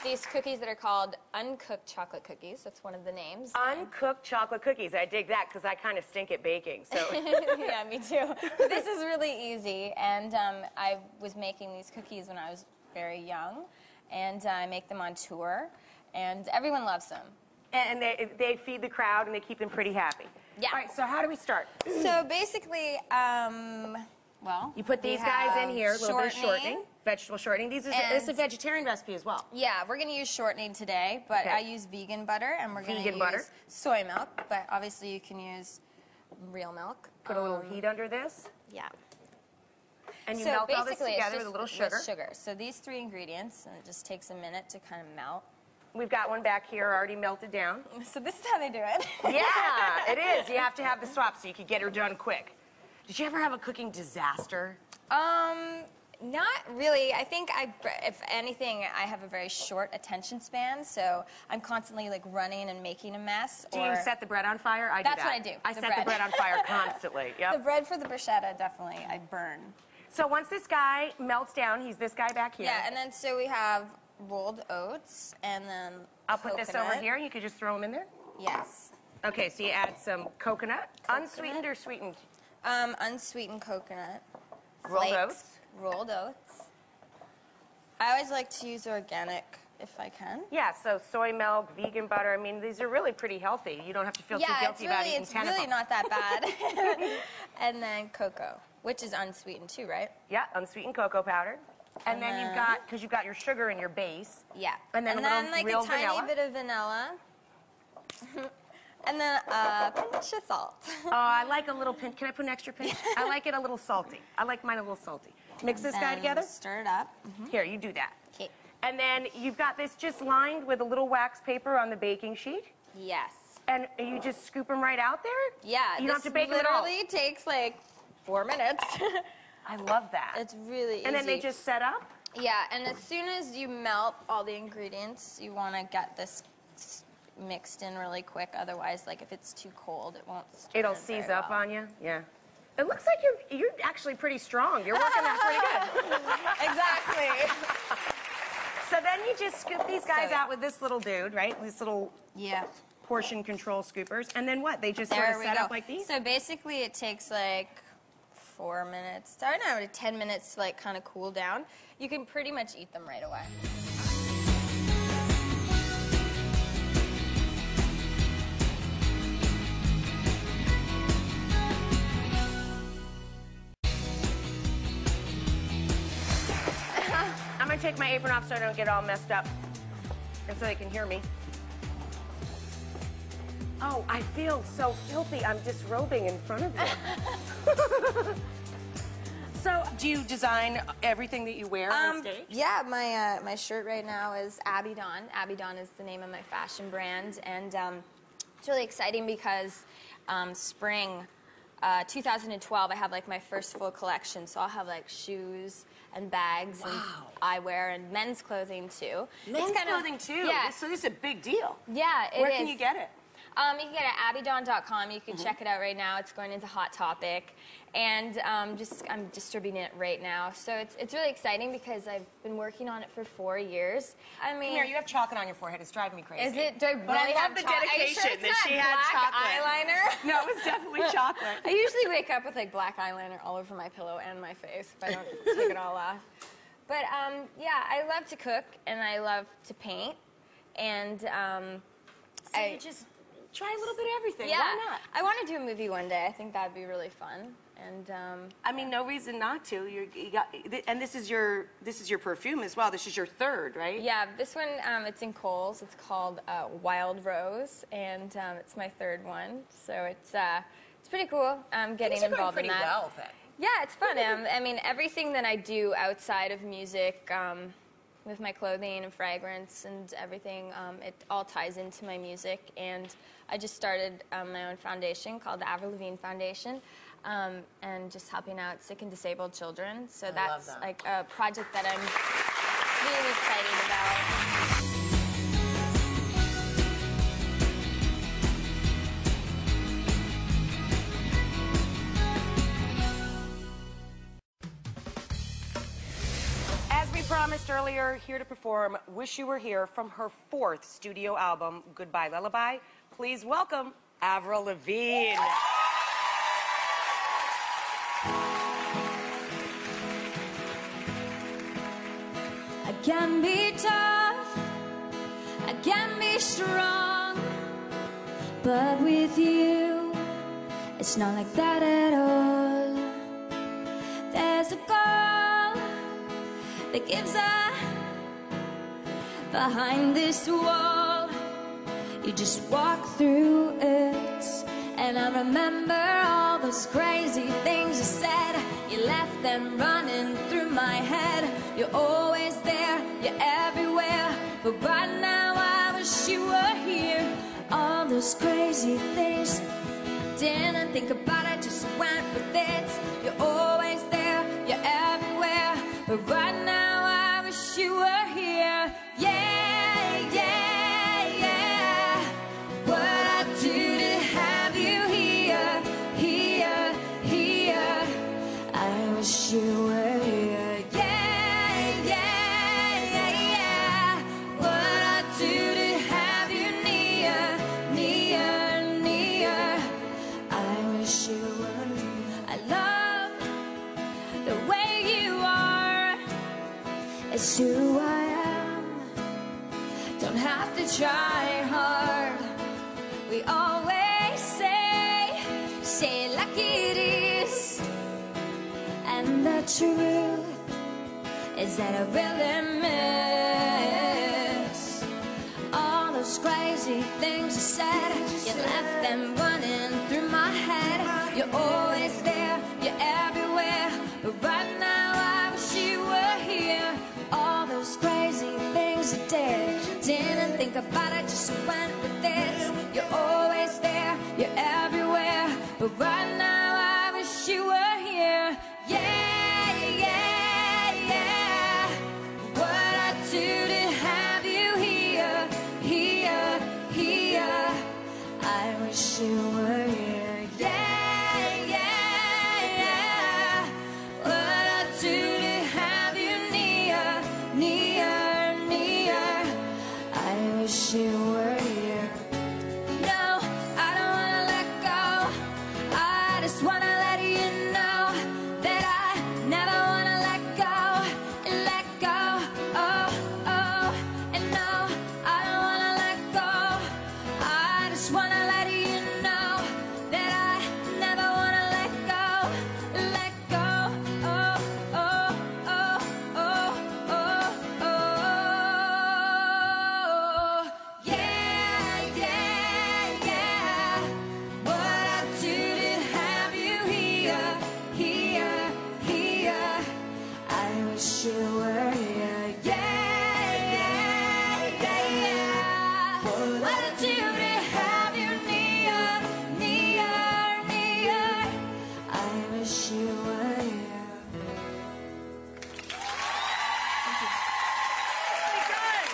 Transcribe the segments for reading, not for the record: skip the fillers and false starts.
these cookies that are called uncooked chocolate cookies. That's one of the names. Uncooked chocolate cookies. I dig that because I kind of stink at baking. So. Yeah, me too. But this is really easy, and I was making these cookies when I was very young, and I make them on tour, and everyone loves them. And they feed the crowd, and they keep them pretty happy. Yeah. All right, so how do we start? So basically, well, you put these guys in here, a little bit of shortening, vegetable shortening. This is a vegetarian recipe as well. Yeah, we're going to use shortening today, but I use vegan butter, and we're going to use soy milk, but obviously you can use real milk. Put a little heat under this. Yeah. And you melt all this together with a little sugar. With sugar. So these 3 ingredients, and it just takes a minute to kind of melt. We've got one back here already melted down. So this is how they do it. Yeah, it is. You have to have the swap so you can get her done quick. Did you ever have a cooking disaster? Not really. I think if anything, I have a very short attention span, so I'm constantly like running and making a mess. Do you set the bread on fire? I do that. That's what I do. I set the bread on fire constantly. Yep. The bread for the bruschetta, definitely, I burn. So once this guy melts down, he's this guy back here. Yeah, and then so we have rolled oats, and then I'll put this over here. You could just throw them in there? Yes. Okay, so you add some coconut. Unsweetened or sweetened? Unsweetened coconut. Rolled oats. Rolled oats. I always like to use organic if I can. Yeah, so soy milk, vegan butter. I mean, these are really pretty healthy. You don't have to feel too guilty about eating 10 of them. Yeah, it's really not that bad. And then cocoa, which is unsweetened too, right? Yeah, unsweetened cocoa powder. And then you've got, because you've got your sugar in your base. Yeah. And then like a tiny bit of vanilla. And then a pinch of salt. Oh, I like a little pinch. Can I put an extra pinch? I like it a little salty. I like mine a little salty. Mix this guy together. Stir it up. Here, you do that. Okay. And then you've got this just lined with a little wax paper on the baking sheet. Yes. And you just scoop them right out there? Yeah. You don't have to bake them at all. Literally takes like 4 minutes. I love that. It's really easy. And then they just set up? Yeah, and as soon as you melt all the ingredients, you want to get this mixed in really quick. Otherwise, like if it's too cold, it won't stir. It'll seize up on you? Yeah. It looks like you're actually pretty strong. You're working that pretty good. Exactly. So then you just scoop these guys out with this little dude, right? These little portion control scoopers. And then what? They just sort of set up like these? So basically it takes like 4 minutes, I don't know, 10 minutes to like kind of cool down. You can pretty much eat them right away. I'm going to take my apron off so I don't get all messed up and so they can hear me. Oh, I feel so filthy. I'm disrobing in front of you. So, do you design everything that you wear on stage? Yeah, my shirt right now is Abby Dawn. Abby Dawn is the name of my fashion brand, and it's really exciting because spring 2012, I have like my first full collection, so I'll have like shoes and bags and eyewear and men's clothing too. Men's clothing too? Yeah. So this is a big deal. Yeah, it is. Where can you get it? You can get it at abbydawn.com. You can check it out right now. It's going into Hot Topic. And I'm distributing it right now. So it's really exciting because I've been working on it for 4 years. I mean... Come here, you have chocolate on your forehead. It's driving me crazy. Is it? Do I really but I love the dedication that she had chocolate. Eyeliner? No, it was definitely chocolate. I usually wake up with like black eyeliner all over my pillow and my face if I don't take it all off. But yeah, I love to cook and I love to paint. And so you just... try a little bit of everything. Yeah. Why not? I want to do a movie one day. I think that'd be really fun. And I mean, no reason not to. And this is your perfume as well. This is your third, right? Yeah, this one it's in Kohl's. It's called Wild Rose, and it's my third one. So it's pretty cool. Getting involved in that. Pretty well, then. Yeah, it's fun. I mean, everything that I do outside of music. With my clothing and fragrance and everything, it all ties into my music. And I just started my own foundation called the Avril Lavigne Foundation, and just helping out sick and disabled children. So that's like a project that I'm really excited about. promised earlier, here to perform Wish You Were Here from her 4th studio album, Goodbye Lullaby. Please welcome Avril Lavigne. I can be tough, I can be strong, but with you, it's not like that at all. There's a goal that gives up behind this wall. You just walk through it, and I remember all those crazy things you said. You left them running through my head. You're always there, you're everywhere, but right now I wish you were here. All those crazy things, didn't think about it, just went with it. You're always there, you're everywhere, but right now I wish you were here. Yeah, yeah, yeah. What I'd do to have you here, here, here. I wish you were here. Yeah, yeah, yeah, yeah. What I'd do to have you near, near, near. I wish you were here. I love the way you are. It's who I am. Don't have to try hard. We always say it like it is. And the truth is that I really miss all those crazy things you said. You left them running through my head. You're always there, you're everywhere, but right now I wish you were here. All those crazy things you did, didn't think about it, just went with it. You're always there, you're everywhere, but right now I wish you were here. Yeah, yeah, yeah. What I'd do to have you here, here, here. I wish you were here. Yeah, yeah, yeah. What I'd do to have you near, near, near. I wish you were here. No, I don't wanna let go. I just wanna let you know that I never wanna let go, let go. Oh, oh, and no, I don't wanna let go. I just wanna let you know that I never wanna let go, let go. Oh, oh, oh, oh, oh, oh. Yeah, yeah, yeah. What I'd do to have you here, here, here. I wish you were here. Yeah, yeah, yeah, yeah. What I'd do to have you near, near, near. I wish you were here. Nicely done.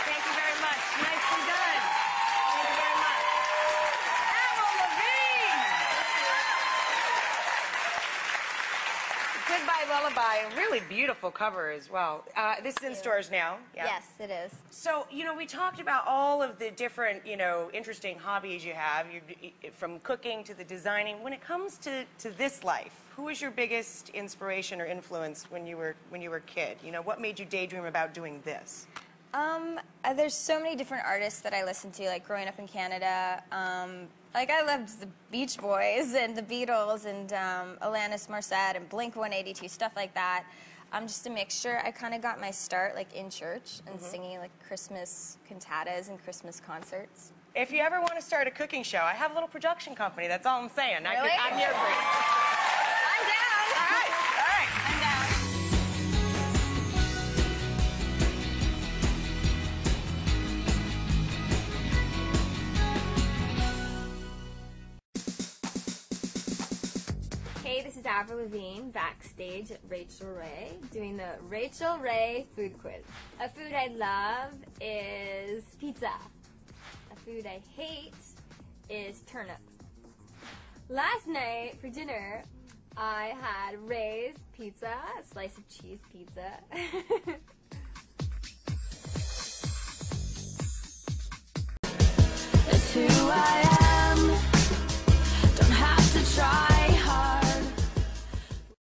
Thank you very much. Nicely done. Thank you very much. Avril Lavigne. Goodbye Lullaby, a really beautiful cover as well. This is in stores now. Yeah. Yes, it is. So, we talked about all of the different, interesting hobbies you have, from cooking to the designing. When it comes to this life, who was your biggest inspiration or influence when you were a kid? What made you daydream about doing this? There's so many different artists that I listen to, like growing up in Canada. Like I loved the Beach Boys and the Beatles and Alanis Morissette and Blink-182, stuff like that. Just a mixture. I kind of got my start like in church and singing like Christmas cantatas and Christmas concerts. If you ever want to start a cooking show, I have a little production company. That's all I'm saying. Really? I'm here for you. I'm down. All right, all right. I'm down. Hey, this is Avril Lavigne backstage at Rachael Ray doing the Rachael Ray food quiz. A food I love is pizza. A food I hate is turnip. Last night for dinner, I had Ray's pizza, a slice of cheese pizza. That's who I am.